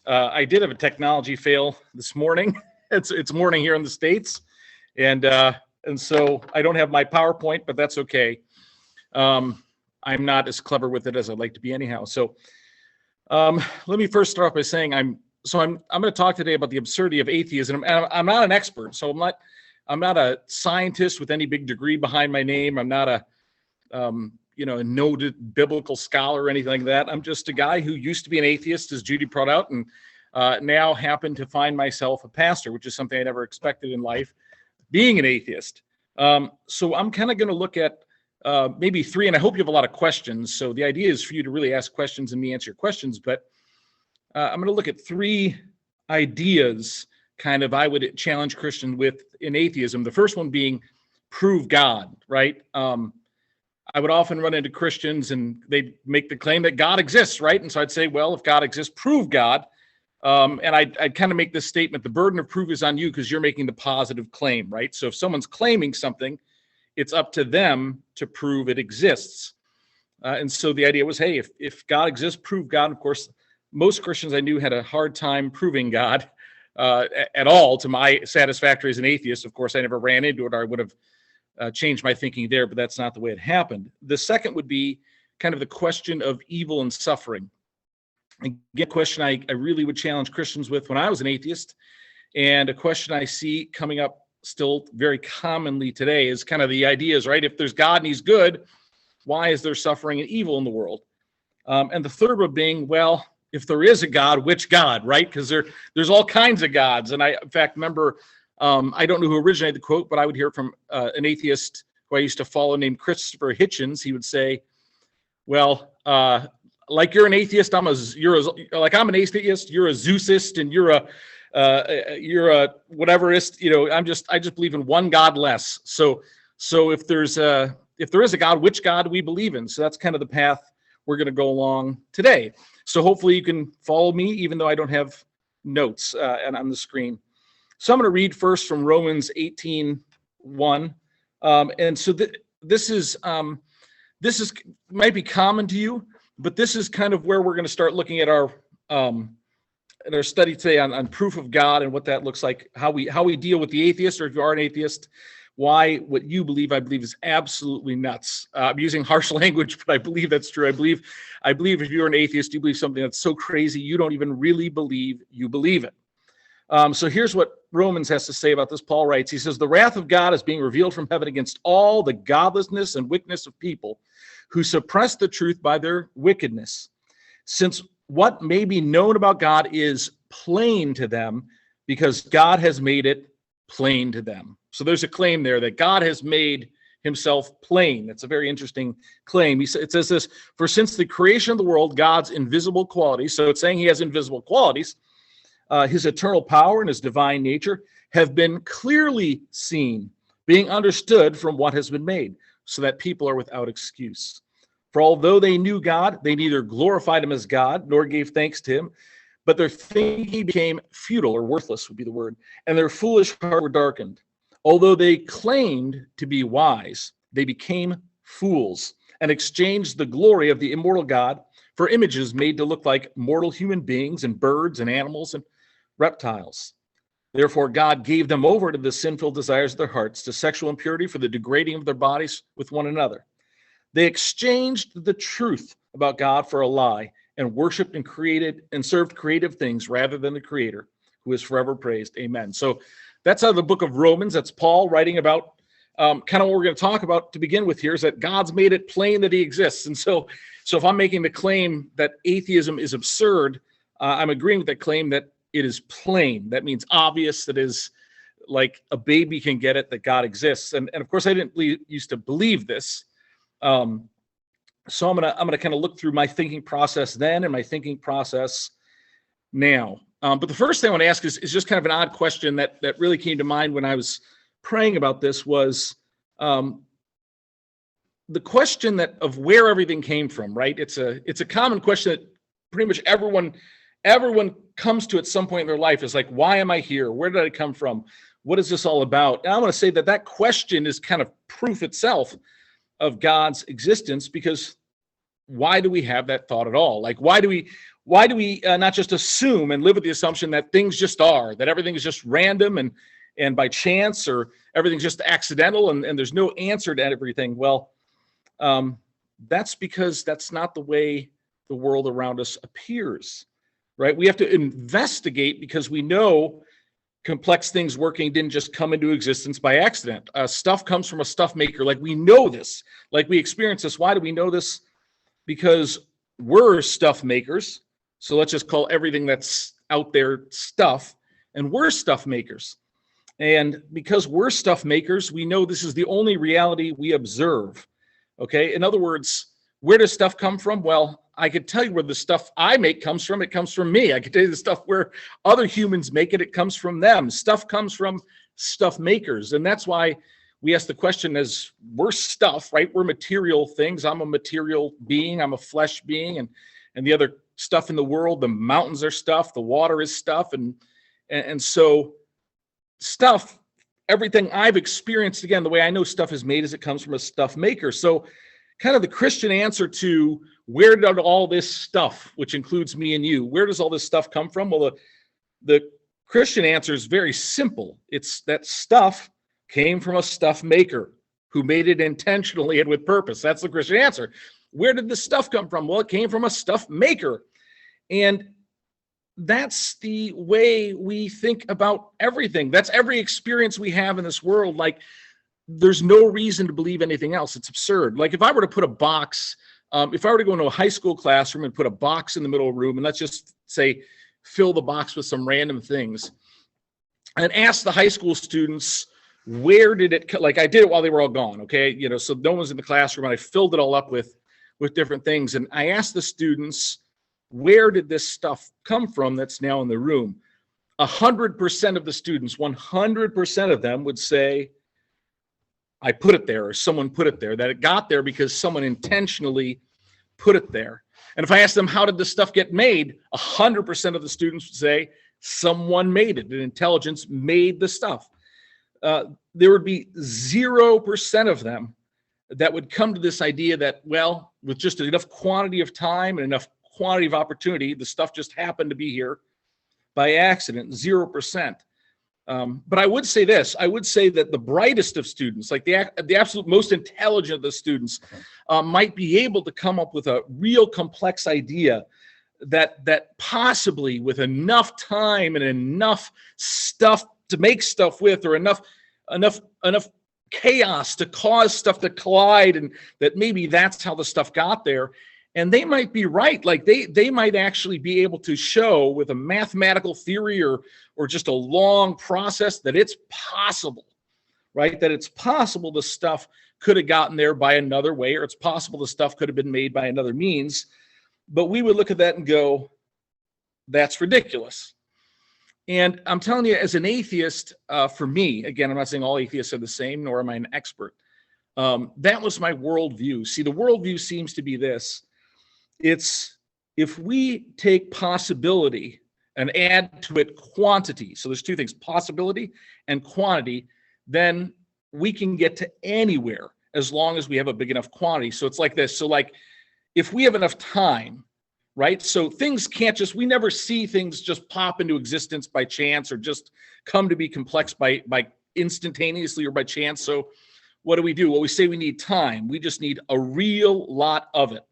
I did have a technology fail this morning. It's morning here in the States, and so I don't have my PowerPoint, but that's okay. I'm not as clever with it as I'd like to be anyhow. So let me first start off by saying I'm going to talk today about the absurdity of atheism. And I'm not an expert, so I'm not a scientist with any big degree behind my name. I'm not a a noted biblical scholar or anything like that. I'm just a guy who used to be an atheist, as Judy brought out, and now happened to find myself a pastor, which is something I never expected in life, being an atheist. So I'm kind of going to look at maybe three, and I hope you have a lot of questions. So the idea is for you to really ask questions and me answer your questions, but I'm going to look at three ideas kind of I would challenge Christians with in atheism. The first one being prove God, right? I would often run into Christians and they'd make the claim that God exists, right? And so I'd say, well, if God exists, prove God. And I'd kind of make this statement, the burden of proof is on you because you're making the positive claim, right? So if someone's claiming something, it's up to them to prove it exists. And so the idea was, hey, if God exists, prove God. And of course, most Christians I knew had a hard time proving God at all to my satisfactory as an atheist. Of course, I never ran into it, or I would have changed my thinking there, but that's not the way it happened. The second would be kind of the question of evil and suffering. Again, a question I really would challenge Christians with when I was an atheist, and a question I see coming up still very commonly today is kind of the idea is, right, if there's God and he's good, why is there suffering and evil in the world? And the third one being, well, if there is a God, which God, right? Because there's all kinds of gods. And I, in fact, remember, I don't know who originated the quote, but I would hear from an atheist who I used to follow named Christopher Hitchens. He would say, well, like you're an atheist, I'm an atheist, you're a Zeusist, and you're a whateverist, I just believe in one God less. So if there is a God, which God do we believe in? So that's kind of the path we're going to go along today. So hopefully you can follow me, even though I don't have notes and on the screen. So I'm going to read first from Romans 18:1. And so this is might be common to you, but this is kind of where we're going to start looking at our study today on proof of God and what that looks like, how we deal with the atheist, or if you are an atheist, why what you believe, I believe, is absolutely nuts. I'm using harsh language, but I believe that's true. I believe if you're an atheist, you believe something that's so crazy you don't even really believe you believe it. So here's what Romans has to say about this. Paul writes, he says, the wrath of God is being revealed from heaven against all the godlessness and wickedness of people who suppress the truth by their wickedness. Since what may be known about God is plain to them because God has made it plain to them. So there's a claim there that God has made himself plain. That's a very interesting claim. It says this, for since the creation of the world, God's invisible qualities, so it's saying he has invisible qualities, his eternal power and his divine nature have been clearly seen, being understood from what has been made, so that people are without excuse. For although they knew God, they neither glorified him as God nor gave thanks to him, but their thinking became futile, or worthless would be the word, and their foolish hearts were darkened. Although they claimed to be wise, they became fools and exchanged the glory of the immortal God for images made to look like mortal human beings and birds and animals and reptiles. Therefore, God gave them over to the sinful desires of their hearts, to sexual impurity for the degrading of their bodies with one another. They exchanged the truth about God for a lie and worshiped and created and served creative things rather than the Creator, who is forever praised. Amen. So that's out of the book of Romans. That's Paul writing about kind of what we're going to talk about to begin with here, is that God's made it plain that he exists. And so if I'm making the claim that atheism is absurd, I'm agreeing with that claim that it is plain. That means obvious. That is like a baby can get it, that God exists. And of course, I didn't used to believe this. So I'm gonna kind of look through my thinking process then and my thinking process now. But the first thing I want to ask is just kind of an odd question that really came to mind when I was praying about this, was the question of where everything came from, right? It's a common question that pretty much everyone comes to at some point in their life, is like, why am I here? Where did I come from? What is this all about? And I want to say that question is kind of proof itself of God's existence, because why do we have that thought at all? Like, why do Why do we not just assume and live with the assumption that things just are, that everything is just random and by chance, or everything's just accidental and there's no answer to everything? Well, that's because that's not the way the world around us appears, right? We have to investigate because we know complex things working didn't just come into existence by accident. Stuff comes from a stuff maker. Like, we know this, like we experience this. Why do we know this? Because we're stuff makers. So let's just call everything that's out there stuff, and we're stuff makers. And because we're stuff makers, we know this is the only reality we observe. Okay. In other words, where does stuff come from? Well, I could tell you where the stuff I make comes from. It comes from me. I could tell you the stuff where other humans make it. It comes from them. Stuff comes from stuff makers. And that's why we ask the question, as we're stuff, right? We're material things. I'm a material being. I'm a flesh being. And the other stuff in the world, the mountains are stuff. The water is stuff. And so stuff, everything I've experienced, again, the way I know stuff is made is it comes from a stuff maker. So kind of the Christian answer to where did all this stuff, which includes me and you, where does all this stuff come from? Well, the Christian answer is very simple. It's that stuff came from a stuff maker who made it intentionally and with purpose. That's the Christian answer. Where did this stuff come from? Well, it came from a stuff maker. And that's the way we think about everything. That's every experience we have in this world. Like, there's no reason to believe anything else. It's absurd. Like, if I were to put a box, if I were to go into a high school classroom and put a box in the middle of the room, and let's just say, fill the box with some random things, and ask the high school students, where did it, like I did it while they were all gone, okay? You know, so no one's in the classroom, and I filled it all up with different things. And I asked the students, where did this stuff come from that's now in the room? 100% of the students, 100% of them would say, I put it there, or someone put it there, that it got there because someone intentionally put it there. And if I asked them, how did this stuff get made? 100% of the students would say, someone made it. An intelligence made the stuff. There would be 0% of them that would come to this idea that, well, with just enough quantity of time and enough quantity of opportunity, the stuff just happened to be here by accident. 0%. But I would say this, I would say that the brightest of students, like the absolute most intelligent of the students, might be able to come up with a real complex idea that possibly with enough time and enough stuff to make stuff with, or enough chaos to cause stuff to collide, and that maybe that's how the stuff got there. And they might be right. Like they might actually be able to show with a mathematical theory or just a long process that it's possible, right? That it's possible the stuff could have gotten there by another way, or it's possible the stuff could have been made by another means. But we would look at that and go, that's ridiculous. And I'm telling you, as an atheist, for me, again, I'm not saying all atheists are the same, nor am I an expert. That was my worldview. See, the worldview seems to be this. It's if we take possibility and add to it quantity, so there's two things, possibility and quantity, then we can get to anywhere as long as we have a big enough quantity. So it's like this. So like if we have enough time, right? So things can't just, we never see things just pop into existence by chance or just come to be complex by instantaneously or by chance. So what do? Well, we say we need time. We just need a real lot of it.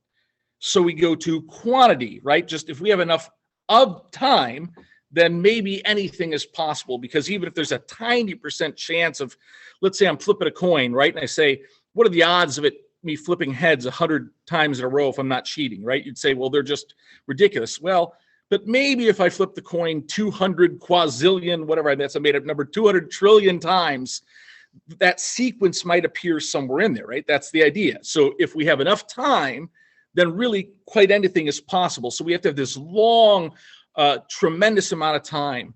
So we go to quantity, right? Just if we have enough of time, then maybe anything is possible, because even if there's a tiny % chance of, let's say I'm flipping a coin, right? And I say, what are the odds of me flipping heads 100 times in a row if I'm not cheating, right? You'd say, well, they're just ridiculous. Well, but maybe if I flip the coin 200 quazillion, whatever, that's a made up number, 200 trillion times, that sequence might appear somewhere in there, right? That's the idea. So if we have enough time, then really quite anything is possible. So we have to have this long, tremendous amount of time.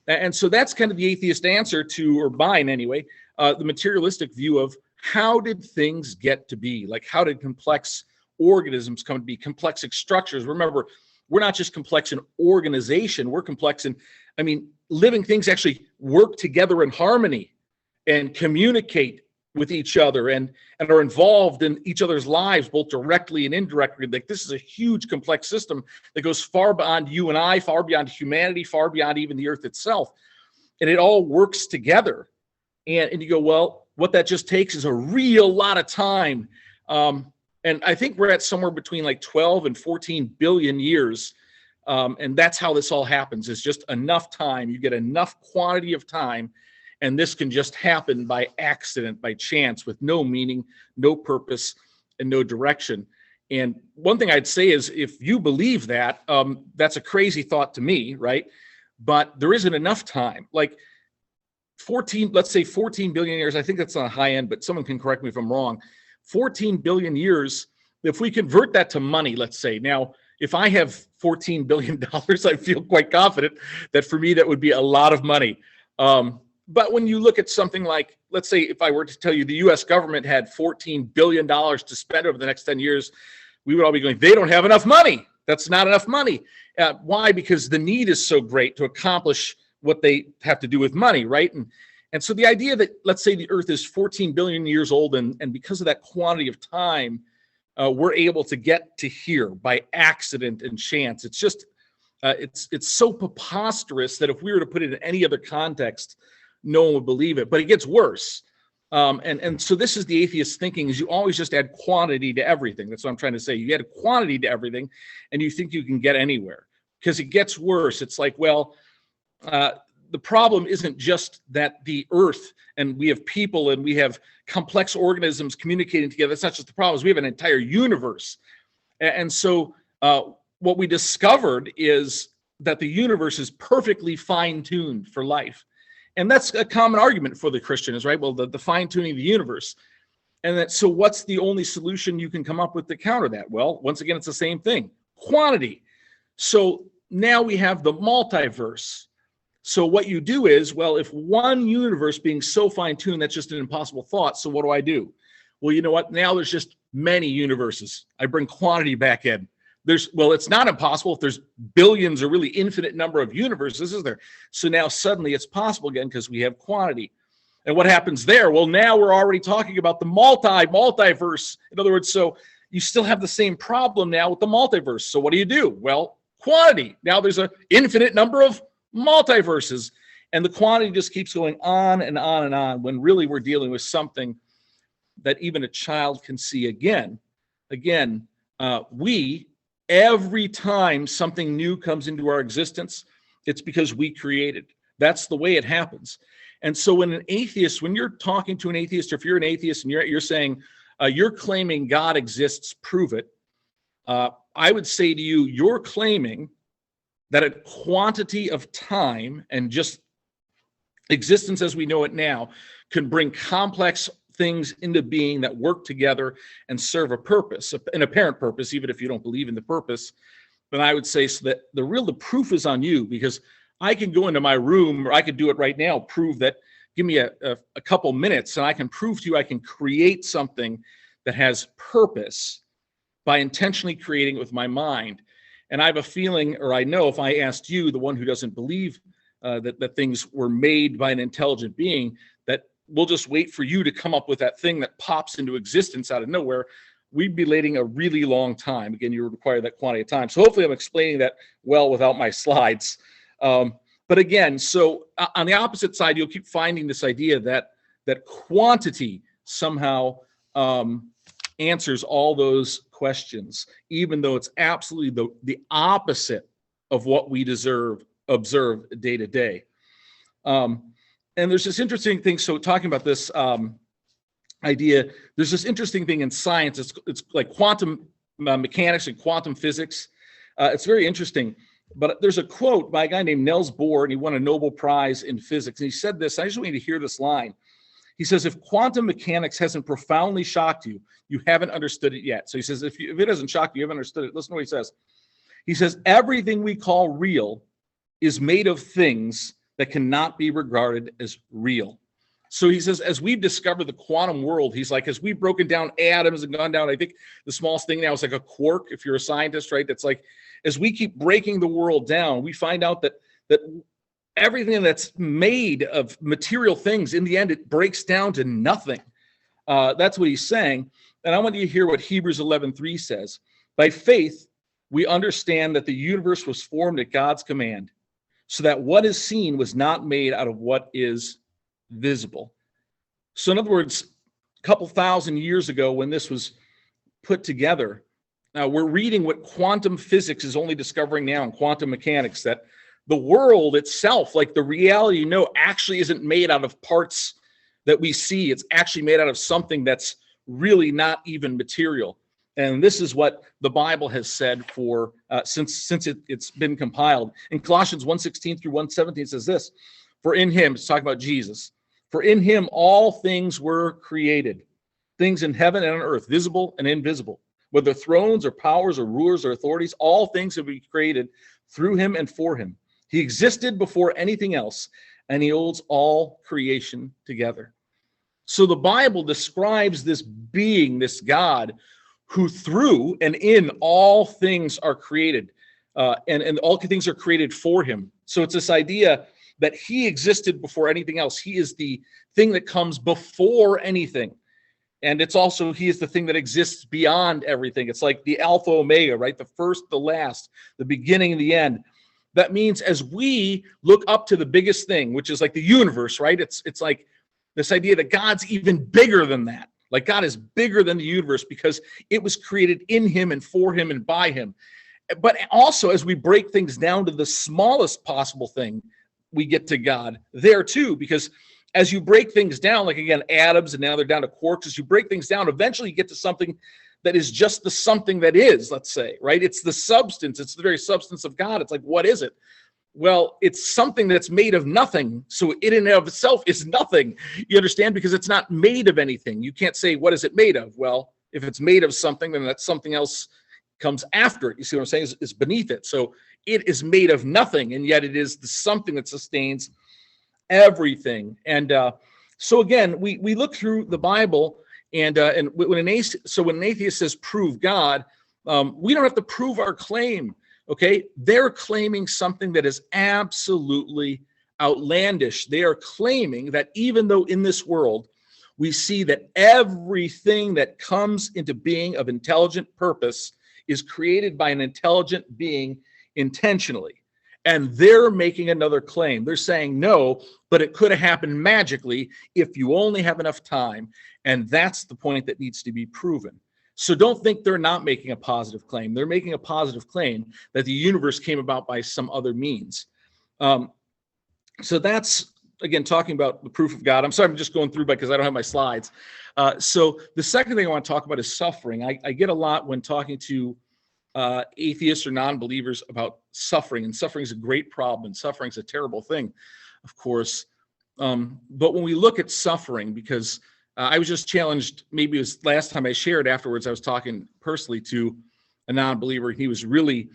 And so that's kind of the atheist answer to, or mine anyway, the materialistic view of how did things get to be? Like, how did complex organisms come to be, complex structures? Remember, we're not just complex in organization, we're complex in, living things actually work together in harmony and communicate with each other and are involved in each other's lives, both directly and indirectly. Like, this is a huge, complex system that goes far beyond you and I, far beyond humanity, far beyond even the earth itself. And it all works together. And you go, well, what that just takes is a real lot of time. And I think we're at somewhere between like 12 and 14 billion years. And that's how this all happens. It's just enough time. You get enough quantity of time, and this can just happen by accident, by chance, with no meaning, no purpose, and no direction. And one thing I'd say is, if you believe that, that's a crazy thought to me, right? But there isn't enough time. Like 14, let's say 14 billion years. I think that's on the high end, but someone can correct me if I'm wrong. 14 billion years, if we convert that to money, let's say. Now, if I have $14 billion, I feel quite confident that for me, that would be a lot of money. But when you look at something like, let's say, if I were to tell you the US government had $14 billion to spend over the next 10 years, we would all be going, they don't have enough money. That's not enough money. Why? Because the need is so great to accomplish what they have to do with money, right? And so the idea that, let's say the earth is 14 billion years old, and because of that quantity of time, we're able to get to here by accident and chance. It's just, it's so preposterous that if we were to put it in any other context, no one would believe it. But it gets worse. And so this is the atheist thinking, is you always just add quantity to everything. That's what I'm trying to say. You add quantity to everything, and you think you can get anywhere, because it gets worse. It's like, well, the problem isn't just that the earth and we have people and we have complex organisms communicating together. That's not just the problem. We have an entire universe. And so what we discovered is that the universe is perfectly fine-tuned for life. And that's a common argument for the Christian, is right. Well, the fine-tuning of the universe. And that, so what's the only solution you can come up with to counter that? Well, once again, it's the same thing, quantity. So now we have the multiverse. So what you do is, well, if one universe being so fine-tuned, that's just an impossible thought. So what do? Well, you know what? Now there's just many universes. I bring quantity back in. Well, it's not impossible if there's billions or really infinite number of universes, is there? So now suddenly it's possible again because we have quantity. And what happens there? Well, now we're already talking about the multiverse. In other words, so you still have the same problem now with the multiverse. So what do? Well, quantity. Now there's an infinite number of multiverses, and the quantity just keeps going on and on and on, when really we're dealing with something that even a child can see. Again, every time something new comes into our existence, it's because we created. That's the way it happens. And so when you're talking to an atheist, or if you're an atheist and you're saying, you're claiming God exists, prove it. I would say to you, you're claiming that a quantity of time and just existence as we know it now can bring complex things into being that work together and serve a purpose, an apparent purpose, even if you don't believe in the purpose. Then I would say, so that the proof is on you, because I can go into my room, or I could do it right now, prove that, give me a couple minutes, and I can prove to you I can create something that has purpose by intentionally creating it with my mind. And I have a feeling, or I know, if I asked you, the one who doesn't believe that things were made by an intelligent being, that we'll just wait for you to come up with that thing that pops into existence out of nowhere, we'd be waiting a really long time. Again, you require that quantity of time. So hopefully I'm explaining that well without my slides. But again, so on the opposite side, you'll keep finding this idea that quantity somehow answers all those questions, even though it's absolutely the opposite of what we observe day to day. And there's this interesting thing. So talking about this idea, there's this interesting thing in science. It's like quantum mechanics and quantum physics. It's very interesting. But there's a quote by a guy named Niels Bohr, and he won a Nobel Prize in physics. And he said this, I just want you to hear this line. He says, if quantum mechanics hasn't profoundly shocked you, you haven't understood it yet. So he says, if it hasn't shocked you, you haven't understood it. Listen to what he says. He says, everything we call real is made of things that cannot be regarded as real. So he says, as we've discovered the quantum world, he's like, as we've broken down atoms and gone down, I think the smallest thing now is like a quark, if you're a scientist, right? That's like, as we keep breaking the world down, we find out that everything that's made of material things, in the end, it breaks down to nothing. That's what he's saying. And I want you to hear what Hebrews 11:3 says. By faith, we understand that the universe was formed at God's command, so that what is seen was not made out of what is visible. So in other words, a couple thousand years ago when this was put together, now we're reading what quantum physics is only discovering now in quantum mechanics, that the world itself, like the reality you know, actually isn't made out of parts that we see. It's actually made out of something that's really not even material. And this is what the Bible has said for since it's been compiled. In Colossians 1:16 through 1:17 it says this, for in him, it's talking about Jesus, for in him all things were created, things in heaven and on earth, visible and invisible, whether thrones or powers or rulers or authorities, all things have been created through him and for him. He existed before anything else, and he holds all creation together. So the Bible describes this being, this God, who through and in all things are created, and all things are created for him. So it's this idea that he existed before anything else. He is the thing that comes before anything. And it's also, he is the thing that exists beyond everything. It's like the Alpha Omega, right? The first, the last, the beginning and the end. That means as we look up to the biggest thing, which is like the universe, right? It's like this idea that God's even bigger than that. Like God is bigger than the universe because it was created in him and for him and by him. But also as we break things down to the smallest possible thing, we get to God there too, because as you break things down, like again, atoms, and now they're down to quarks, as you break things down, eventually you get to something that is just the something that is, let's say, right? It's the substance. It's the very substance of God. It's like, what is it? Well, it's something that's made of nothing. So it in and of itself is nothing. You understand? Because it's not made of anything. You can't say, what is it made of? Well, if it's made of something, then that something else comes after it. You see what I'm saying? It's beneath it. So it is made of nothing, and yet it is the something that sustains everything. And so again, we look through the Bible, and when an atheist says prove God, we don't have to prove our claim. Okay, they're claiming something that is absolutely outlandish. They are claiming that even though in this world we see that everything that comes into being of intelligent purpose is created by an intelligent being intentionally. And they're making another claim. They're saying no, but it could have happened magically if you only have enough time. And that's the point that needs to be proven. So don't think they're not making a positive claim. They're making a positive claim that the universe came about by some other means. So that's, again, talking about the proof of God. I'm sorry, I'm just going through because I don't have my slides. So the second thing I want to talk about is suffering. I get a lot when talking to atheists or non-believers about suffering, and suffering is a great problem, and suffering is a terrible thing, of course. But when we look at suffering, because I was just challenged, maybe it was last time I shared afterwards, I was talking personally to a non-believer. He was really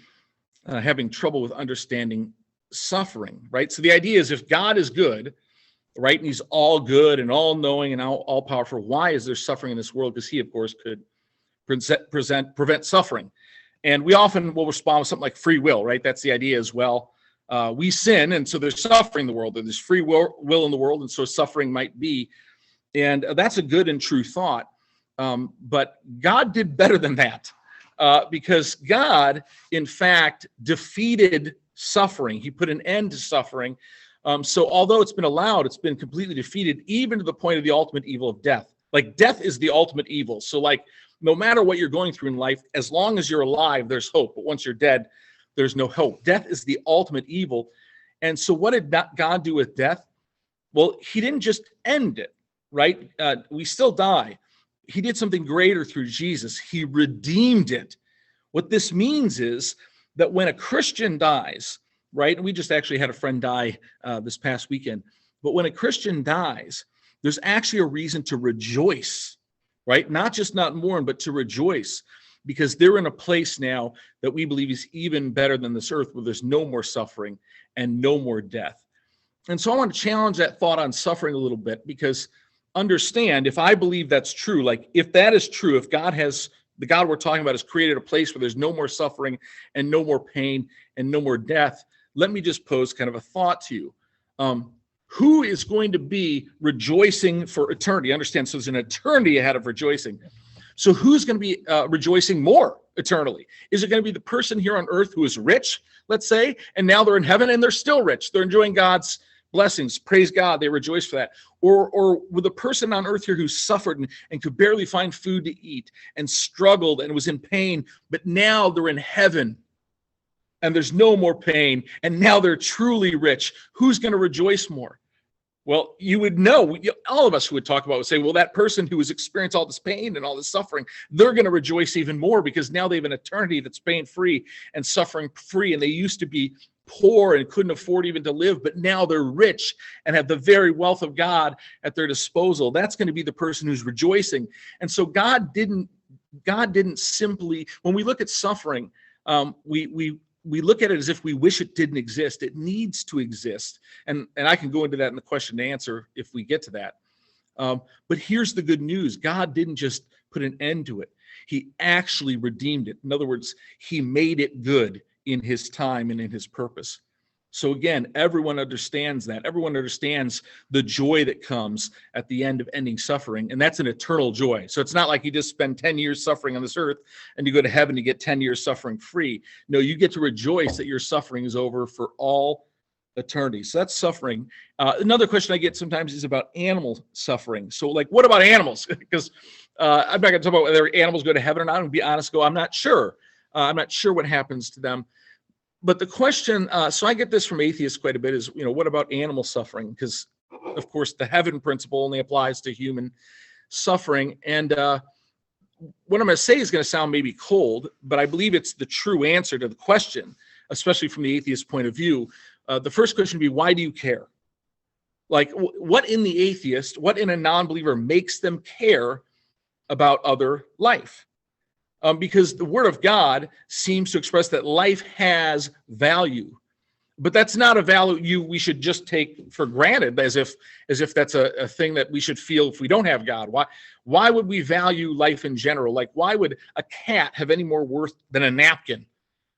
having trouble with understanding suffering, right? So the idea is if God is good, right, and he's all good and all knowing and all powerful, why is there suffering in this world? Because he, of course, could prevent suffering. And we often will respond with something like free will, right? That's the idea as well. We sin, and so there's suffering in the world. There's free will in the world, and so suffering might be. And that's a good and true thought. But God did better than that, because God, in fact, defeated suffering. He put an end to suffering. So although it's been allowed, it's been completely defeated, even to the point of the ultimate evil of death. Like death is the ultimate evil. So like no matter what you're going through in life, as long as you're alive, there's hope. But once you're dead, there's no hope. Death is the ultimate evil. And so what did God do with death? Well, he didn't just end it. Right? We still die. He did something greater through Jesus. He redeemed it. What this means is that when a Christian dies, right? And we just actually had a friend die this past weekend. But when a Christian dies, there's actually a reason to rejoice, right? Not just not mourn, but to rejoice, because they're in a place now that we believe is even better than this earth, where there's no more suffering and no more death. And so I want to challenge that thought on suffering a little bit, because understand, if I believe that's true, like if that is true, if God has, the God we're talking about has created a place where there's no more suffering and no more pain and no more death, let me just pose kind of a thought to you. who is going to be rejoicing for eternity? Understand, so there's an eternity ahead of rejoicing. So who's going to be rejoicing more eternally? Is it going to be the person here on earth who is rich, let's say, and now they're in heaven and they're still rich? They're enjoying God's blessings. Praise God. They rejoice for that. Or with a person on earth here who suffered and could barely find food to eat and struggled and was in pain, but now they're in heaven and there's no more pain, and now they're truly rich. Who's going to rejoice more? Well, you would know, all of us who would talk about would say, well, that person who has experienced all this pain and all this suffering, they're going to rejoice even more because now they have an eternity that's pain-free and suffering-free, and they used to be poor and couldn't afford even to live, but now they're rich and have the very wealth of God at their disposal. That's going to be the person who's rejoicing. And so God didn't simply, when we look at suffering, we look at it as if we wish it didn't exist. It needs to exist. And I can go into that in the question and answer if we get to that. But here's the good news. God didn't just put an end to it. He actually redeemed it. In other words, he made it good in his time and in his purpose. So again, everyone understands that. Everyone understands the joy that comes at the end of ending suffering, and that's an eternal joy. So it's not like you just spend 10 years suffering on this earth and you go to heaven to get 10 years suffering free. No, you get to rejoice that your suffering is over for all eternity. So that's suffering. Another question I get sometimes is about animal suffering. So like, what about animals? Because I'm not going to talk about whether animals go to heaven or not. I'm going to be honest, I'm not sure. I'm not sure what happens to them. But the question, so I get this from atheists quite a bit, is, what about animal suffering? Because, of course, the heaven principle only applies to human suffering. And what I'm going to say is going to sound maybe cold, but I believe it's the true answer to the question, especially from the atheist point of view. The first question would be, why do you care? Like, what in the atheist, what in a non-believer makes them care about other life? Because the Word of God seems to express that life has value, but that's not a value we should just take for granted, as if that's a thing that we should feel if we don't have God. Why would we value life in general? Like, why would a cat have any more worth than a napkin?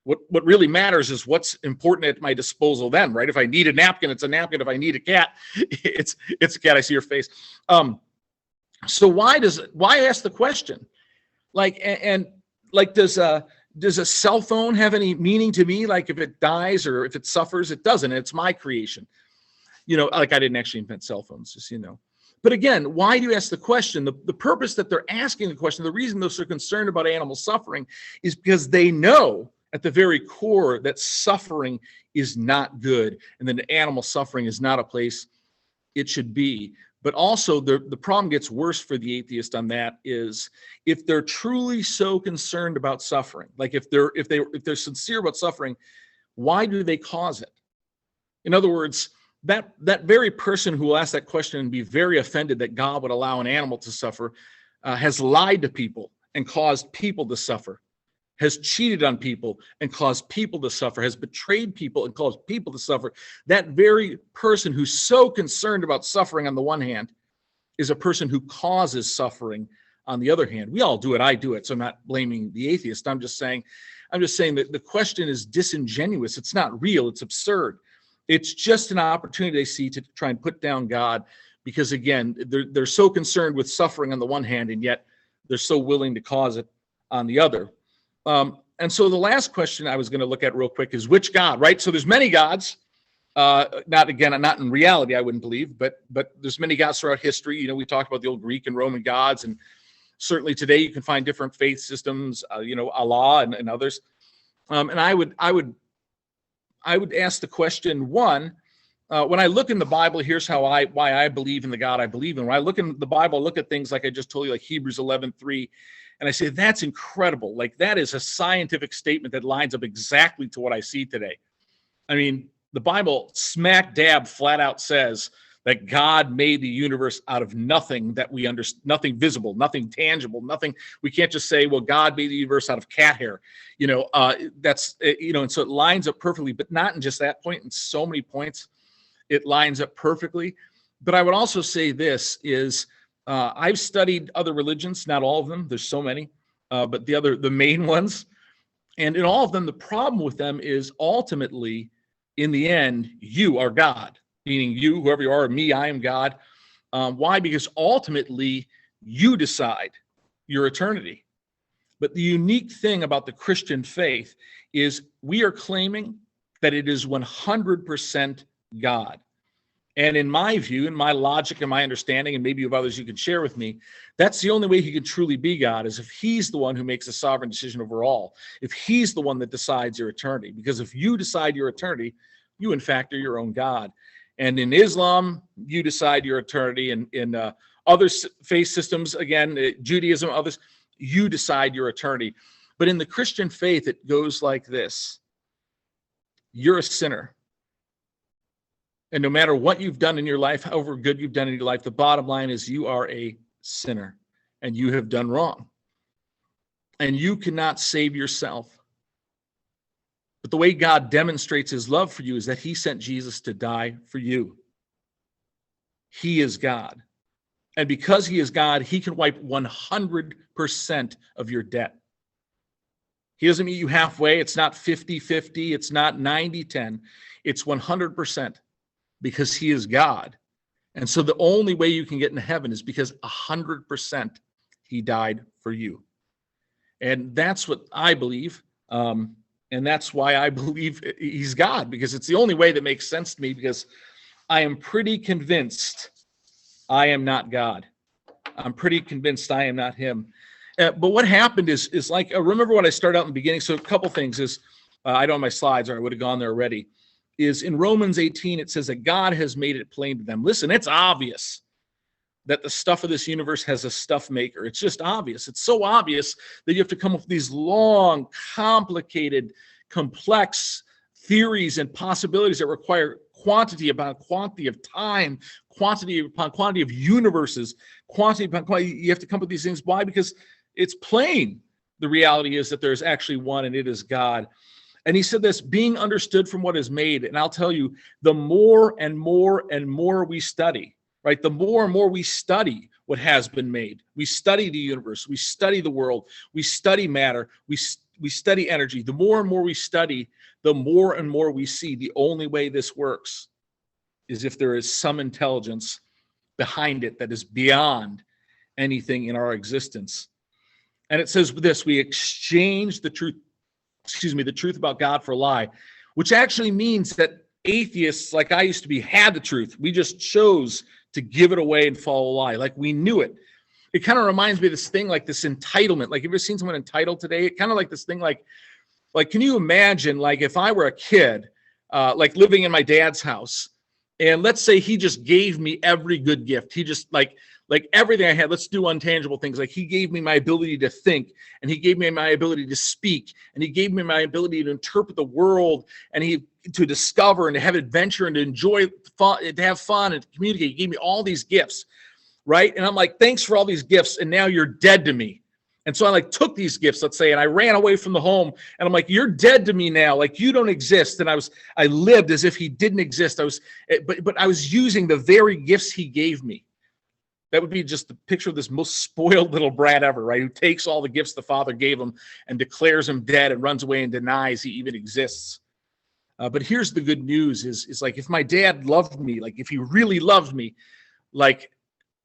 What really matters is what's important at my disposal then, right? If I need a napkin, it's a napkin. If I need a cat, it's a cat. I see your face. So why ask the question? Like, and like, does a cell phone have any meaning to me? Like, if it dies or if it suffers, it doesn't. It's my creation. Like, I didn't actually invent cell phones, just, But again, why do you ask the question? The purpose that they're asking the question, the reason they're so concerned about animal suffering is because they know at the very core that suffering is not good, and that animal suffering is not a place it should be. But also the problem gets worse for the atheist on that is if they're truly so concerned about suffering, like if they're sincere about suffering, why do they cause it? In other words, that very person who will ask that question and be very offended that God would allow an animal to suffer has lied to people and caused people to suffer, has cheated on people and caused people to suffer, has betrayed people and caused people to suffer. That very person who's so concerned about suffering on the one hand is a person who causes suffering on the other hand. We all do it. I do it. So I'm not blaming the atheist. I'm just saying that the question is disingenuous. It's not real. It's absurd. It's just an opportunity they see to try and put down God because, again, they're so concerned with suffering on the one hand, and yet they're so willing to cause it on the other. And so the last question I was going to look at real quick is which God, right? So there's many gods, not in reality, I wouldn't believe, but there's many gods throughout history. We talked about the old Greek and Roman gods, and certainly today you can find different faith systems, Allah and others. And I would ask the question, one, when I look in the Bible, here's why I believe in the God I believe in. When I look in the Bible, I look at things like I just told you, like Hebrews 11:3. And I say, that's incredible. Like, that is a scientific statement that lines up exactly to what I see today. I mean, the Bible smack dab flat out says that God made the universe out of nothing that we understand, nothing visible, nothing tangible, nothing. We can't just say, well, God made the universe out of cat hair. And so it lines up perfectly, but not in just that point. In so many points, it lines up perfectly. But I would also say this is, I've studied other religions, not all of them. There's so many, but the main ones. And in all of them, the problem with them is ultimately, in the end, you are God. meaning you, whoever you are, me, I am God. Why? Because ultimately you decide your eternity. But the unique thing about the Christian faith is we are claiming that it is 100% God. And in my view, in my logic and my understanding, and maybe you have others you can share with me, that's the only way he can truly be God, is if he's the one who makes a sovereign decision over all, if he's the one that decides your eternity. Because if you decide your eternity, you in fact are your own God. And in Islam, you decide your eternity. And in other faith systems, again, Judaism, others, you decide your eternity. But in the Christian faith, it goes like this. You're a sinner. And no matter what you've done in your life, however good you've done in your life, the bottom line is you are a sinner and you have done wrong. And you cannot save yourself. But the way God demonstrates his love for you is that he sent Jesus to die for you. He is God. And because he is God, he can wipe 100% of your debt. He doesn't meet you halfway. It's not 50-50. It's not 90-10. It's 100%. Because he is God. And so the only way you can get into heaven is because 100% he died for you. And that's what I believe. And that's why I believe he's God, because it's the only way that makes sense to me, because I am pretty convinced I am not God. I'm pretty convinced I am not him. But what happened is like, remember what I started out in the beginning. So a couple things is, I don't have my slides or I would have gone there already. Is in Romans 18, it says that God has made it plain to them. Listen, it's obvious that the stuff of this universe has a stuff maker. It's just obvious. It's so obvious that you have to come up with these long, complicated, complex theories and possibilities that require quantity upon quantity of time, quantity upon quantity of universes, quantity upon quantity. You have to come up with these things. Why? Because it's plain. The reality is that there's actually one, and it is God. And he said this, being understood from what is made. And I'll tell you, the more and more and more we study, right? The more and more we study what has been made. We study the universe. We study the world. We study matter. We study energy. The more and more we study, the more and more we see the only way this works is if there is some intelligence behind it that is beyond anything in our existence. And it says this, we exchange the truth about God for a lie, which actually means that atheists, like I used to be, had the truth. We just chose to give it away and follow a lie. Like we knew it. It kind of reminds me of this thing, like this entitlement. Like, have you ever seen someone entitled today? It kind of like this thing, like, can you imagine, like, if I were a kid, like living in my dad's house, and let's say he just gave me every good gift. He just like everything I had, let's do untangible things. Like he gave me my ability to think, and he gave me my ability to speak, and he gave me my ability to interpret the world, and to discover and to have adventure and to enjoy fun, to have fun and to communicate. He gave me all these gifts, right? And I'm like, thanks for all these gifts, and now you're dead to me. And so I took these gifts, let's say, and I ran away from the home, and I'm like, you're dead to me now. Like you don't exist. And I lived as if he didn't exist. But I was using the very gifts he gave me. That would be just the picture of this most spoiled little brat ever, right? Who takes all the gifts the father gave him and declares him dead and runs away and denies he even exists. But here's the good news is like, if my dad loved me, like if he really loved me, like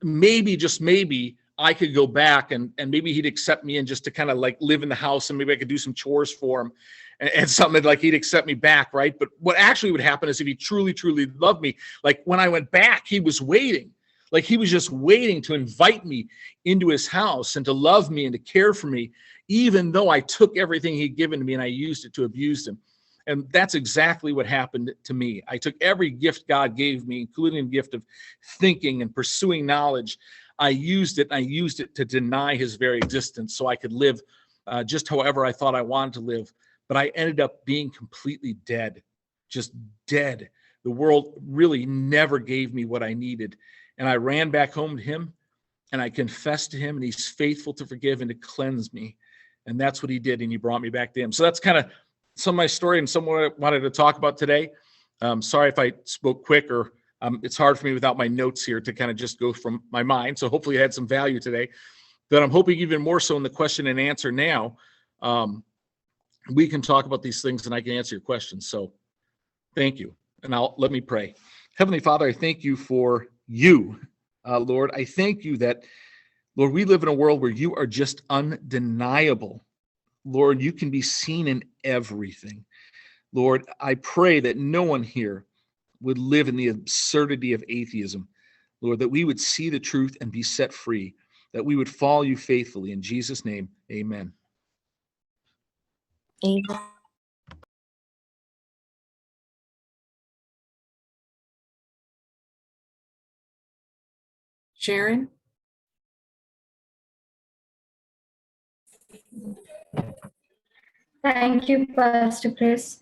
maybe, just maybe, I could go back and maybe he'd accept me and just to kind of like live in the house, and maybe I could do some chores for him and something, like he'd accept me back, right? But what actually would happen is if he truly, truly loved me, like when I went back, he was waiting. Like he was just waiting to invite me into his house and to love me and to care for me, even though I took everything he'd given to me and I used it to abuse him. And that's exactly what happened to me. I took every gift God gave me, including the gift of thinking and pursuing knowledge. I used it to deny his very existence so I could live just however I thought I wanted to live. But I ended up being completely dead, just dead. The world really never gave me what I needed. And I ran back home to him, and I confessed to him, and he's faithful to forgive and to cleanse me. And that's what he did, and he brought me back to him. So that's kind of some of my story and some of what I wanted to talk about today. Sorry if I spoke quick, or it's hard for me without my notes here to kind of just go from my mind. So hopefully it had some value today. But I'm hoping even more so in the question and answer now, we can talk about these things and I can answer your questions. So thank you. And let me pray. Heavenly Father, I thank you for you, Lord. I thank you that, Lord, we live in a world where you are just undeniable. Lord, you can be seen in everything. Lord, I pray that no one here would live in the absurdity of atheism. Lord, that we would see the truth and be set free, that we would follow you faithfully. In Jesus' name, amen. Amen. Sharon? Thank you, Pastor Chris,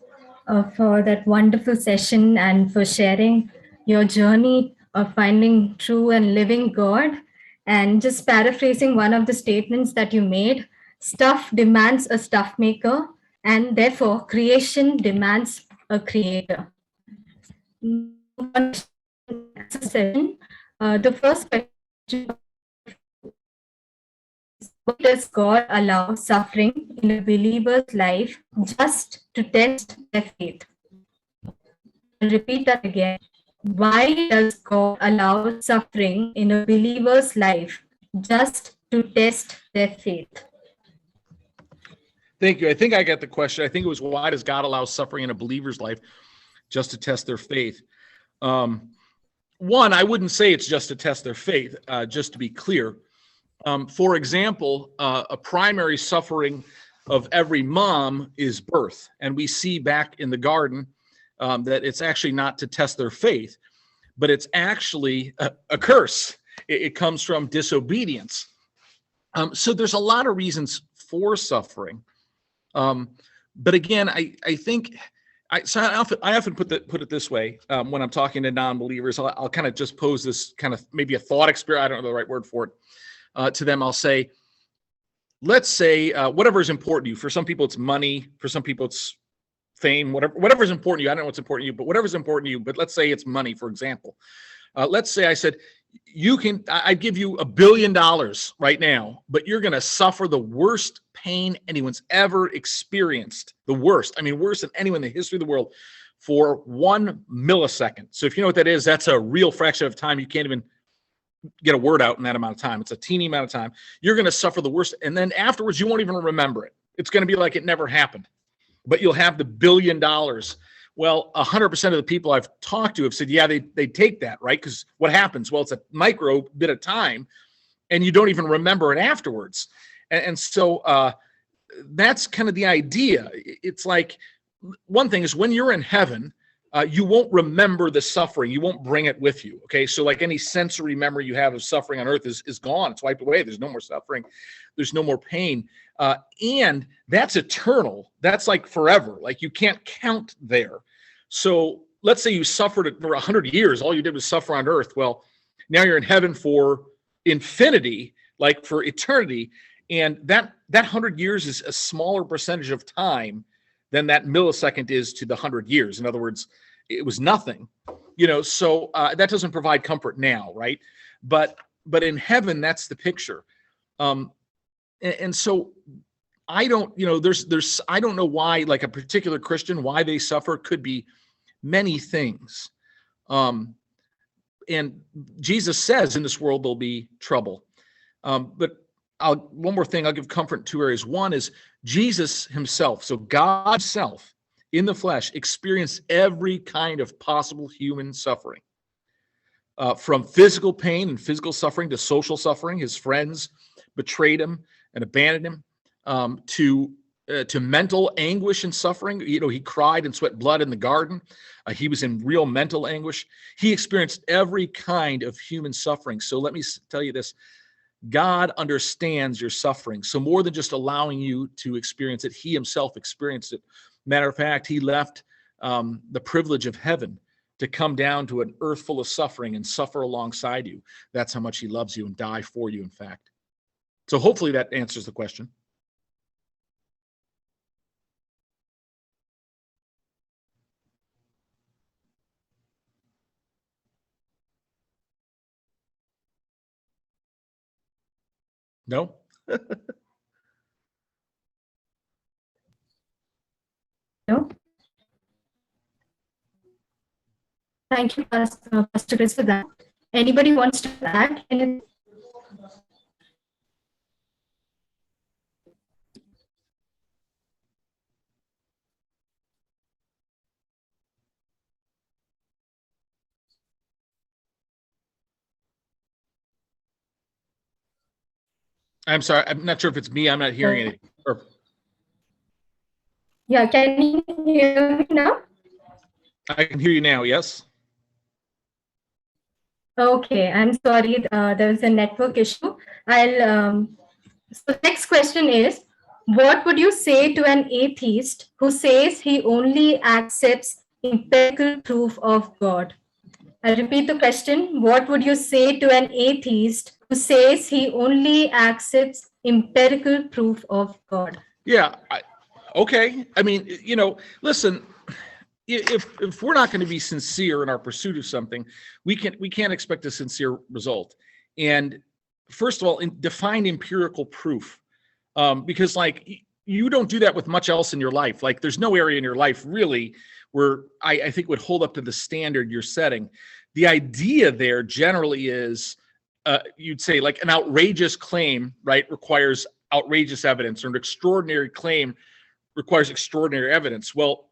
for that wonderful session and for sharing your journey of finding true and living God. And just paraphrasing one of the statements that you made, stuff demands a stuff maker, and therefore creation demands a creator. The first question: why does God allow suffering in a believer's life just to test their faith? I'll repeat that again. Why does God allow suffering in a believer's life just to test their faith? Thank you. I think I got the question. I think it was, why does God allow suffering in a believer's life just to test their faith? One, I wouldn't say it's just to test their faith, just to be clear. For example, a primary suffering of every mom is birth. And we see back in the garden that it's actually not to test their faith, but it's actually a curse. It comes from disobedience. So there's a lot of reasons for suffering. But again, I think, I often put it this way when I'm talking to non-believers. I'll kind of just pose this kind of maybe a thought experiment. I don't know the right word for it. To them, I'll say, let's say whatever is important to you. For some people, it's money. For some people, it's fame. Whatever is important to you. I don't know what's important to you, but whatever's important to you. But let's say it's money, for example. Let's say I said, I'd give you $1 billion right now, but you're going to suffer the worst pain anyone's ever experienced. The worst. I mean, worse than anyone in the history of the world, for 1 millisecond. So if you know what that is, that's a real fraction of time. You can't even get a word out in that amount of time. It's a teeny amount of time. You're going to suffer the worst. And then afterwards, you won't even remember it. It's going to be like it never happened, but you'll have the $1 billion. Well, 100% of the people I've talked to have said, yeah, they take that, right? Because what happens? Well, it's a micro bit of time, and you don't even remember it afterwards. And so that's kind of the idea. It's like, one thing is, when you're in heaven, you won't remember the suffering. You won't bring it with you, okay? So like any sensory memory you have of suffering on earth is gone. It's wiped away. There's no more suffering. There's no more pain. And that's eternal. That's like forever. Like you can't count there. So let's say you suffered for 100 years. All you did was suffer on earth. Well, now you're in heaven for infinity, like for eternity. And that 100 years is a smaller percentage of time than that millisecond is to the 100 years. In other words, it was nothing, so that doesn't provide comfort now, right? But in heaven, that's the picture. And so I don't, I don't know why, like a particular Christian, why they suffer. Could be many things. And Jesus says in this world there'll be trouble. But one more thing, I'll give comfort in two areas. One is Jesus himself, so God himself in the flesh, experienced every kind of possible human suffering, from physical pain and physical suffering to social suffering. His friends betrayed him and abandoned him, to mental anguish and suffering. He cried and sweat blood in the garden. He was in real mental anguish. He experienced every kind of human suffering. So let me tell you this. God understands your suffering. So more than just allowing you to experience it, he himself experienced it. Matter of fact, he left the privilege of heaven to come down to an earth full of suffering and suffer alongside you. That's how much he loves you and die for you, in fact. So hopefully that answers the question. No? No? Thank you, Pastor Chris, for that. Anybody wants to add anything? I'm sorry. I'm not sure if it's me. I'm not hearing anything. Yeah, can you hear me now? I can hear you now. Yes. Okay, I'm sorry. There was a network issue. So next question is, what would you say to an atheist who says he only accepts empirical proof of God? I'll repeat the question. What would you say to an atheist who says he only accepts empirical proof of God? Yeah. Okay. I mean, listen, if we're not going to be sincere in our pursuit of something, we can't expect a sincere result. And first of all, define empirical proof, because like you don't do that with much else in your life. Like there's no area in your life really where I think would hold up to the standard you're setting. The idea there generally is, you'd say like an outrageous claim, right, requires outrageous evidence, or an extraordinary claim requires extraordinary evidence. Well,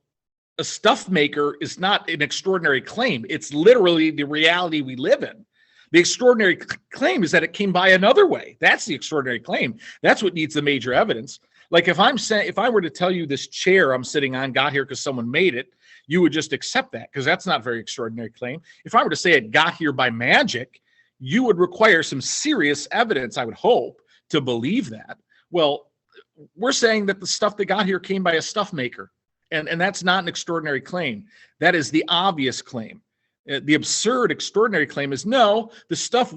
a stuff maker is not an extraordinary claim. It's literally the reality we live in. The extraordinary claim is that it came by another way. That's the extraordinary claim. That's what needs the major evidence. Like if I were to tell you this chair I'm sitting on got here because someone made it, you would just accept that because that's not a very extraordinary claim. If I were to say it got here by magic, you would require some serious evidence, I would hope, to believe that. Well, we're saying that the stuff that got here came by a stuff maker. And that's not an extraordinary claim. That is the obvious claim. The absurd extraordinary claim is no, the stuff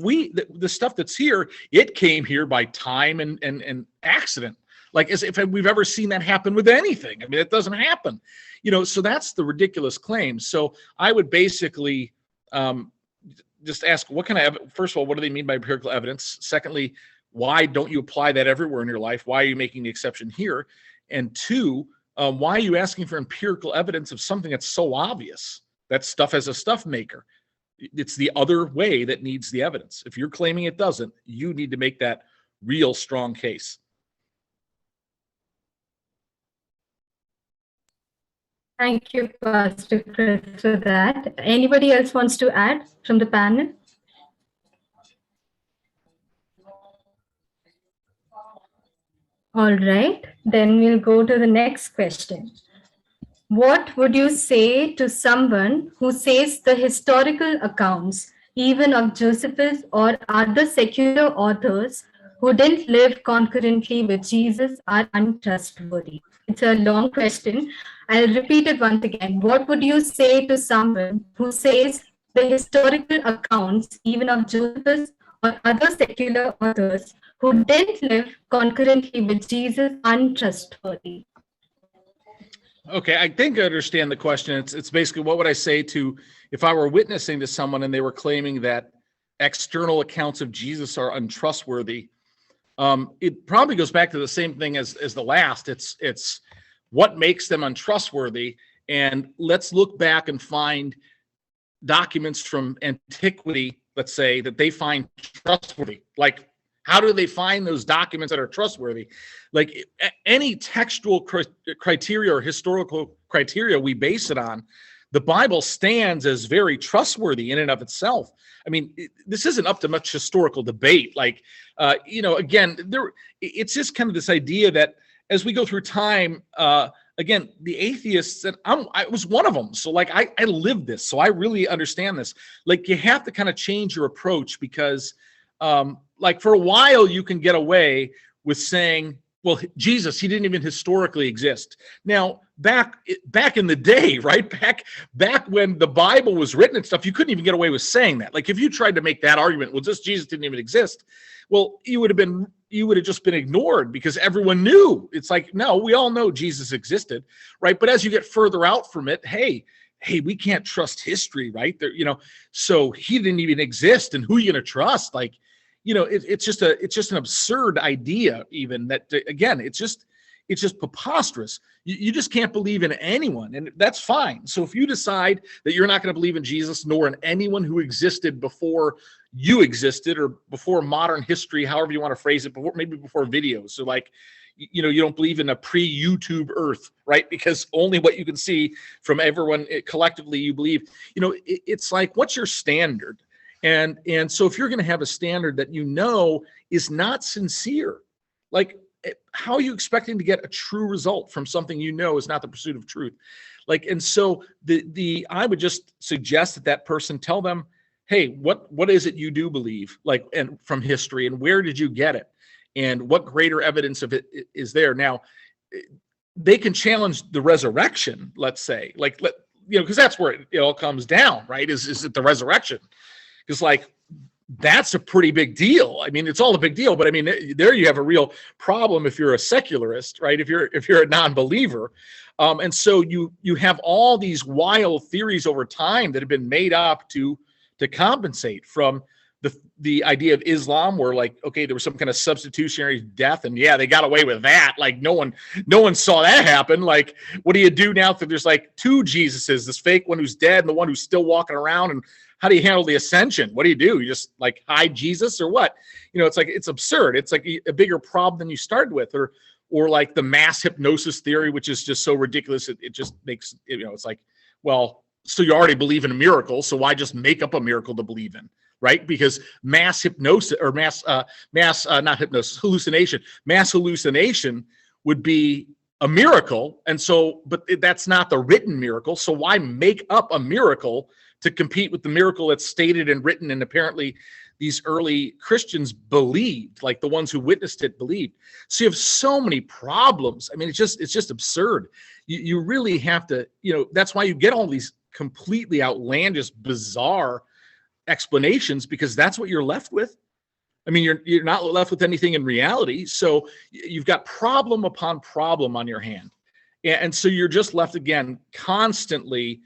that's here, it came here by time and accident. Like as if we've ever seen that happen with anything. I mean, it doesn't happen. So that's the ridiculous claim. So I would basically just ask, first of all, what do they mean by empirical evidence? Secondly, why don't you apply that everywhere in your life? Why are you making the exception here? And two, why are you asking for empirical evidence of something that's so obvious? That stuff as a stuff maker. It's the other way that needs the evidence. If you're claiming it doesn't, you need to make that real strong case. Thank you, Pastor Chris, for that. Anybody else wants to add from the panel? All right, then we'll go to the next question. What would you say to someone who says the historical accounts, even of Josephus or other secular authors who didn't live concurrently with Jesus, are untrustworthy? It's a long question. I'll repeat it once again. What would you say to someone who says the historical accounts, even of Josephus or other secular authors who didn't live concurrently with Jesus, untrustworthy? Okay, I think I understand the question. It's basically, what would I say to if I were witnessing to someone and they were claiming that external accounts of Jesus are untrustworthy? It probably goes back to the same thing as the last. It's what makes them untrustworthy, and let's look back and find documents from antiquity, let's say, that they find trustworthy. Like, how do they find those documents that are trustworthy? Like any textual criteria or historical criteria we base it on, the Bible stands as very trustworthy in and of itself. I mean, this isn't up to much historical debate. Like, again, it's just kind of this idea that as we go through time, again, the atheists, and I was one of them. So like, I lived this, so I really understand this. Like, you have to kind of change your approach because, like, for a while you can get away with saying, well, Jesus, he didn't even historically exist. Now, back in the day, right? Back when the Bible was written and stuff, you couldn't even get away with saying that. Like, if you tried to make that argument, well, just Jesus didn't even exist, well, you would have just been ignored because everyone knew. It's like, no, we all know Jesus existed, right? But as you get further out from it, hey, we can't trust history, right? There, so he didn't even exist, and who are you going to trust? Like, it's just an absurd idea, even that, again, it's it's just preposterous. You just can't believe in anyone, and that's fine. So if you decide that you're not going to believe in Jesus nor in anyone who existed before you existed or before modern history, however you want to phrase it, maybe before videos. So like, you know, you don't believe in a pre-YouTube Earth, right? Because only what you can see from everyone collectively you believe. You know, it's like, what's your standard? And so if you're going to have a standard that you know is not sincere, like, how are you expecting to get a true result from something you know is not the pursuit of truth? Like, and so I would just suggest that person tell them, hey, what is it you do believe, like, and from history, and where did you get it? And what greater evidence of it is there? Now, they can challenge the resurrection, let's say, like, you know, because that's where it all comes down, right? Is it the resurrection? Because like, that's a pretty big deal. I mean, it's all a big deal, but I mean, there you have a real problem if you're a secularist, right? If you're a non-believer, and so you have all these wild theories over time that have been made up to compensate from the idea of Islam, where like, okay, there was some kind of substitutionary death, and yeah, they got away with that. Like no one saw that happen. Like, what do you do now if there's like two Jesuses, this fake one who's dead and the one who's still walking around? And how do you handle the ascension? What do? You just like hide Jesus or what? You know, it's like, it's absurd. It's like a bigger problem than you started with, or like the mass hypnosis theory, which is just so ridiculous. It just makes, you know, it's like, well, so you already believe in a miracle, so why just make up a miracle to believe in? Right? Because mass hypnosis or not hypnosis, hallucination, mass hallucination would be a miracle. And so, but that's not the written miracle. So why make up a miracle to compete with the miracle that's stated and written? And apparently these early Christians believed, like the ones who witnessed it believed. So you have so many problems. I mean, it's just absurd. You really have to, you know, that's why you get all these completely outlandish, bizarre explanations, because that's what you're left with. I mean, you're not left with anything in reality. So you've got problem upon problem on your hand. And so you're just left again, constantly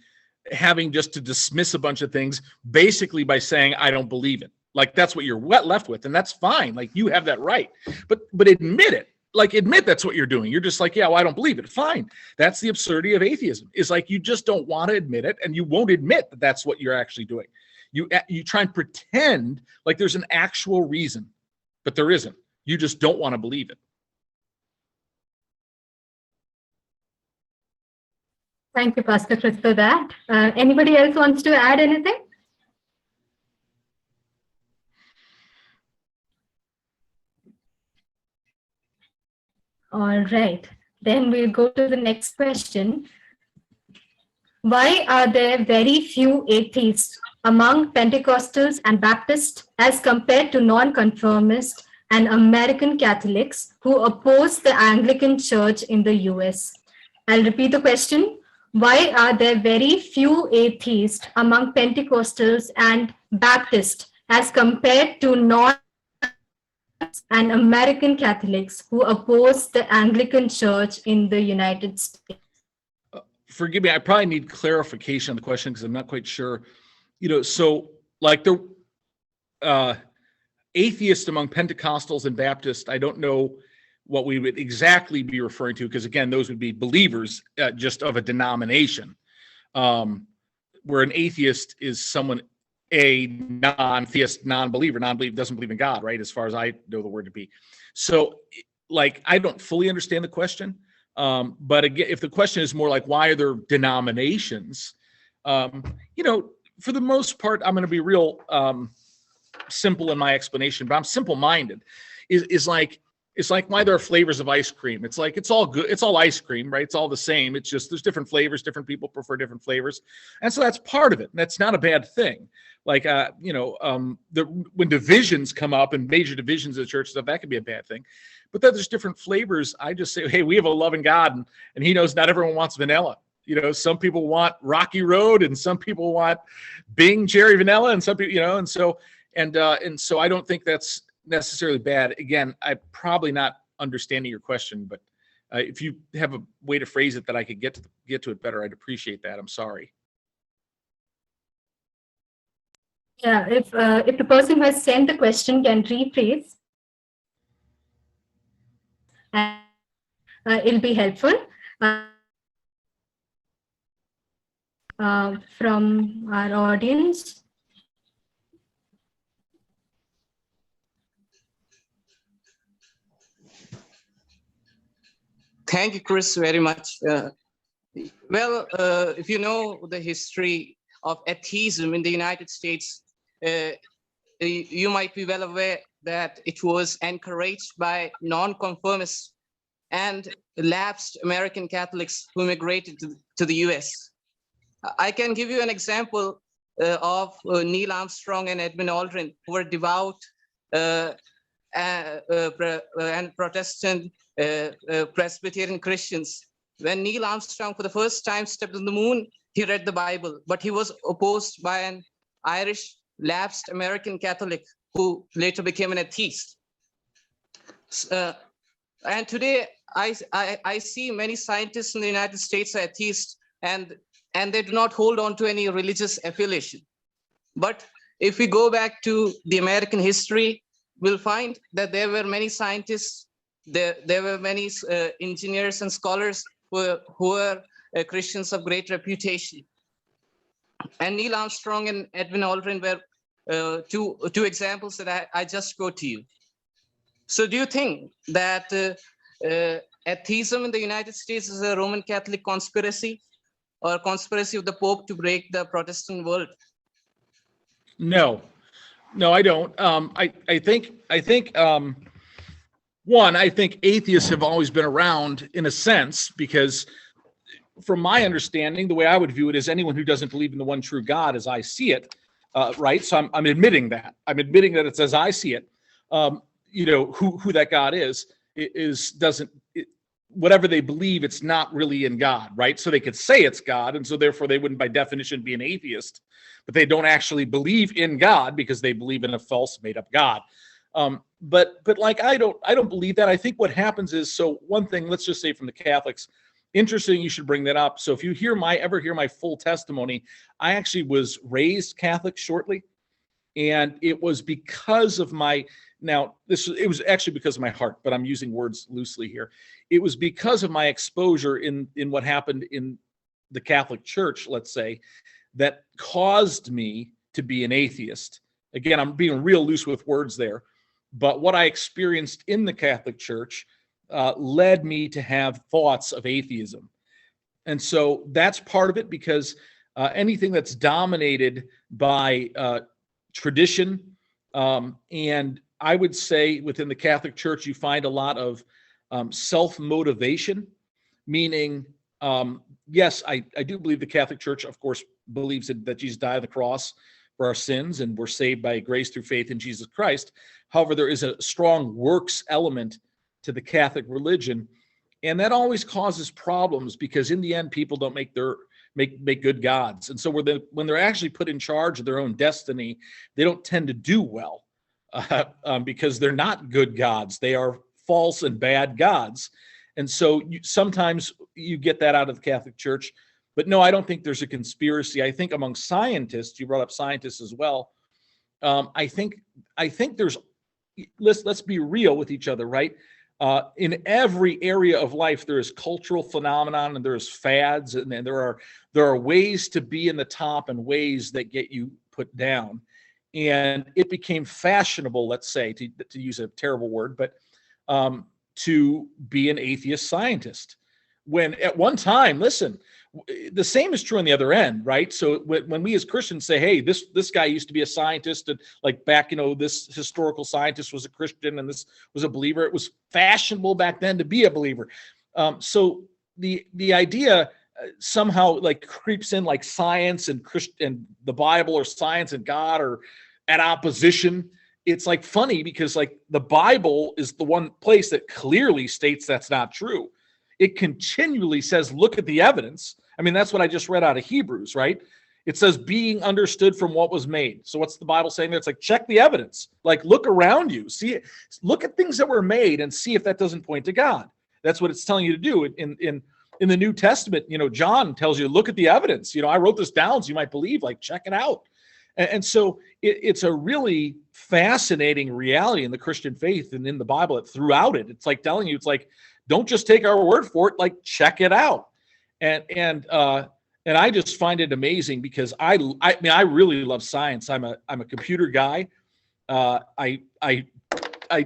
having just to dismiss a bunch of things, basically by saying, I don't believe it. Like, that's what you're left with. And that's fine. Like, you have that right, but admit it. Like, admit that's what you're doing. You're just like, yeah, well, I don't believe it. Fine. That's the absurdity of atheism, is like, you just don't want to admit it, and you won't admit that that's what you're actually doing. You try and pretend like there's an actual reason, but there isn't. You just don't want to believe it. Thank you, Pastor Chris, for that. Anybody else wants to add anything? All right, then we'll go to the next question. Why are there very few atheists among Pentecostals and Baptists as compared to nonconformists and American Catholics who oppose the Anglican Church in the US? I'll repeat the question. Why are there very few atheists among Pentecostals and Baptists as compared to non and American Catholics who oppose the Anglican Church in the United States? Forgive me, I probably need clarification on the question because I'm not quite sure. You know, so like the atheists among Pentecostals and Baptists, I don't know what we would exactly be referring to, because again, those would be believers just of a denomination, where an atheist is someone, a non-theist, non-believer doesn't believe in God, right? As far as I know the word to be. So like, I don't fully understand the question. But again, if the question is more like, why are there denominations? You know, for the most part, I'm going to be real simple in my explanation, but I'm simple-minded. It's like why there are flavors of ice cream. It's like, it's all good. It's all ice cream, right? It's all the same. It's just, there's different flavors. Different people prefer different flavors. And so that's part of it. And that's not a bad thing. Like, you know, when divisions come up and major divisions of the church stuff, that could be a bad thing. But then there's different flavors. I just say, hey, we have a loving God, and he knows not everyone wants vanilla. You know, some people want Rocky Road, and some people want Bing cherry vanilla, and some people, you know, and so I don't think that's necessarily bad. Again, I'm probably not understanding your question, but if you have a way to phrase it that I could get to it better, I'd appreciate that. I'm sorry. Yeah, if the person who has sent the question can rephrase. it'll be helpful from our audience. Thank you, Chris, very much. If you know the history of atheism in the United States, you might be well aware that it was encouraged by nonconformists and lapsed American Catholics who immigrated to the US. I can give you an example of Neil Armstrong and Edwin Aldrin, who were devout and Protestant Presbyterian Christians. When Neil Armstrong for the first time stepped on the moon, he read the Bible, but he was opposed by an Irish lapsed American Catholic who later became an atheist. And today, I see many scientists in the United States are atheists, and they do not hold on to any religious affiliation. But if we go back to the American history, we'll find that there were many scientists, there were many engineers and scholars who were Christians of great reputation. And Neil Armstrong and Edwin Aldrin were two examples that I just quote to you. So do you think that atheism in the United States is a Roman Catholic conspiracy, or a conspiracy of the Pope to break the Protestant world? No, I don't. I think one, I think atheists have always been around in a sense, because from my understanding, the way I would view it is anyone who doesn't believe in the one true God as I see it, right? So I'm admitting that. I'm admitting that it's as I see it. Who that God is whatever they believe, it's not really in God, right? So they could say it's God, and so therefore they wouldn't by definition be an atheist, but they don't actually believe in God because they believe in a false made up God. But like I don't believe that. I think what happens is, so one thing, let's just say from the Catholics, interesting, you should bring that up. So if you ever hear my full testimony, I actually was raised Catholic shortly, and it was because of it was actually because of my heart, but I'm using words loosely here. It was because of my exposure in what happened in the Catholic Church, let's say, that caused me to be an atheist. Again, I'm being real loose with words there, but what I experienced in the Catholic Church led me to have thoughts of atheism. And so that's part of it, because anything that's dominated by tradition, and I would say within the Catholic Church, you find a lot of self-motivation, meaning, yes, I do believe the Catholic Church, of course, believes that Jesus died on the cross for our sins and we're saved by grace through faith in Jesus Christ. However, there is a strong works element to the Catholic religion, and that always causes problems, because in the end, people don't make good gods. And so when they're actually put in charge of their own destiny, they don't tend to do well, because they're not good gods. They are false and bad gods. And so sometimes you get that out of the Catholic Church. But no, I don't think there's a conspiracy. I think among scientists, you brought up scientists as well. I think there's, let's be real with each other, right? In every area of life, there is cultural phenomenon, and there's fads, and there are ways to be in the top and ways that get you put down. And it became fashionable, let's say, to use a terrible word, but to be an atheist scientist. When at one time, listen, the same is true on the other end, right? So when we as Christians say, hey, this guy used to be a scientist, and like back, this historical scientist was a Christian and this was a believer, it was fashionable back then to be a believer. So the idea somehow like creeps in, like science and and the Bible, or science and God are at opposition. It's like funny, because like the Bible is the one place that clearly states that's not true. It continually says, look at the evidence. I mean, that's what I just read out of Hebrews, right? It says being understood from what was made. So what's the Bible saying there? It's like, check the evidence. Like, look around you. See, look at things that were made and see if that doesn't point to God. That's what it's telling you to do. In the New Testament, John tells you, look at the evidence. I wrote this down so you might believe, like, check it out. And so it's a really fascinating reality in the Christian faith and in the Bible throughout it. It's like telling you, it's like, don't just take our word for it, like check it out. And I just find it amazing because I mean, I really love science. I'm a computer guy.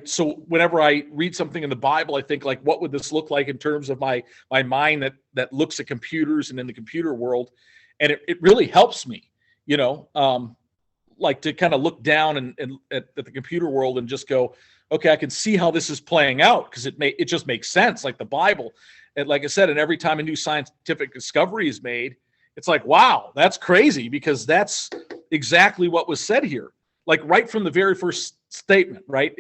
So whenever I read something in the Bible, I think like, what would this look like in terms of my mind that looks at computers and in the computer world, and it really helps me, like to kind of look down and at the computer world and just go, okay, I can see how this is playing out because it just makes sense, like the Bible. And like I said, and every time a new scientific discovery is made, it's like, wow, that's crazy, because that's exactly what was said here. Like right from the very first statement, right?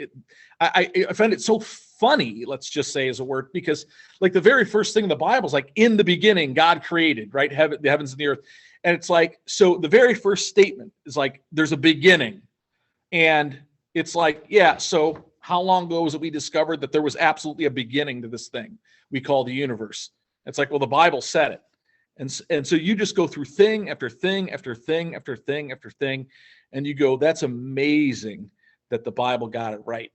I find it so funny, let's just say as a word, because like the very first thing in the Bible is like, in the beginning, God created, right? The heavens and the earth. And it's like, so the very first statement is like, there's a beginning. And it's like, yeah, so how long ago was it we discovered that there was absolutely a beginning to this thing we call the universe? It's like, well, the Bible said it. And so you just go through thing after thing after thing after thing after thing, and you go, that's amazing that the Bible got it right.